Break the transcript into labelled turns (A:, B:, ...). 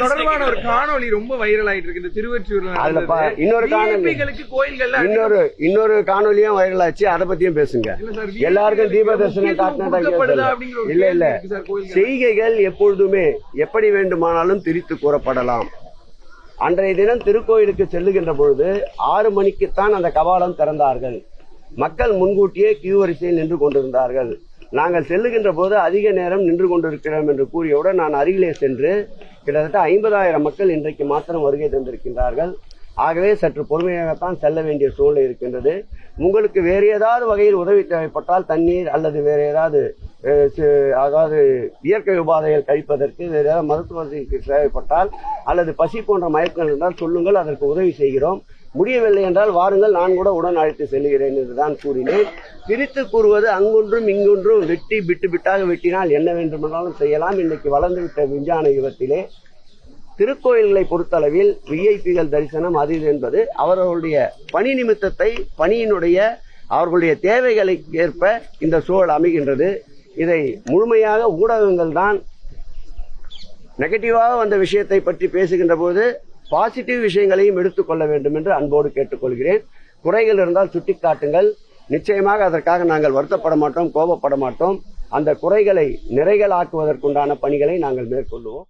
A: தொடர்பான ஒரு காணொலி ரொம்ப வைரல் ஆயிட்டு இருக்கு இந்த திருவொற்றியூர்ல.
B: இன்னொரு காணொலியும் வைரல் ஆச்சு. அதை பத்தியும் பேசுங்க. எல்லாருக்கும் தீப தரிசனம் காட்டினா இல்ல செய்கைகள் எப்பொழுதுமே எப்படி வேண்டுமானாலும் திரித்து கூறப்படலாம். அன்றைய தினம் திருக்கோயிலுக்கு செல்லுகின்ற பொழுது 6 மணிக்குத்தான் அந்த கபாலம் திறந்தார்கள். மக்கள் முன்கூட்டியே கியூ வரிசையில் நின்று கொண்டிருந்தார்கள். நாங்கள் செல்லுகின்ற போது அதிக நேரம் நின்று கொண்டிருக்கிறோம் என்று கூறியவுடன் நான் அருகிலே சென்று கிட்டத்தட்ட 50,000 மக்கள் இன்றைக்கு மாத்திரம் வருகை தந்திருக்கின்றார்கள். ஆகவே சற்று பொறுமையாகத்தான் செல்ல வேண்டிய சூழ்நிலை இருக்கின்றது. உங்களுக்கு வேறு ஏதாவது வகையில் உதவி தேவைப்பட்டால் தண்ணீர் அல்லது வேறு ஏதாவது அதாவது இயற்கை உபாதைகள் கழிப்பதற்கு வேறு ஏதாவது மருத்துவத்துக்கு தேவைப்பட்டால் அல்லது பசி போன்ற மயக்கங்கள் இருந்தால் சொல்லுங்கள், அதற்கு உதவி செய்கிறோம். முடியவில்லை என்றால் வாருங்கள், நான் கூட உடன் அழைத்து செல்கிறேன் என்றுதான் கூறினேன். பிரித்து கூறுவது அங்கொன்றும் இங்கொன்றும் வெட்டி பிட்டு பிட்டாக வெட்டினால் என்ன வேண்டுமென்றாலும் செய்யலாம். இன்னைக்கு வளர்ந்துவிட்ட விஞ்ஞான யுகத்திலே திருக்கோயில்களை பொறுத்தளவில் விஐபிகள் தரிசனம் அது என்பது அவர்களுடைய பணி நிமித்தத்தை பணியினுடைய அவர்களுடைய தேவைகளை ஏற்ப இந்த சூழல் அமைகின்றது. இதை முழுமையாக ஊடகங்கள் தான் நெகட்டிவாக வந்த விஷயத்தை பற்றி பேசுகின்ற போது பாசிட்டிவ் விஷயங்களையும் எடுத்துக்கொள்ள வேண்டும் என்று அன்போடு கேட்டுக்கொள்கிறேன். குறைகள் இருந்தால் சுட்டிக்காட்டுங்கள். நிச்சயமாக அதற்காக நாங்கள் வருத்தப்பட மாட்டோம், கோபப்பட மாட்டோம். அந்த குறைகளை நிறைகள் ஆக்குவதற்குண்டான பணிகளை நாங்கள் மேற்கொள்வோம்.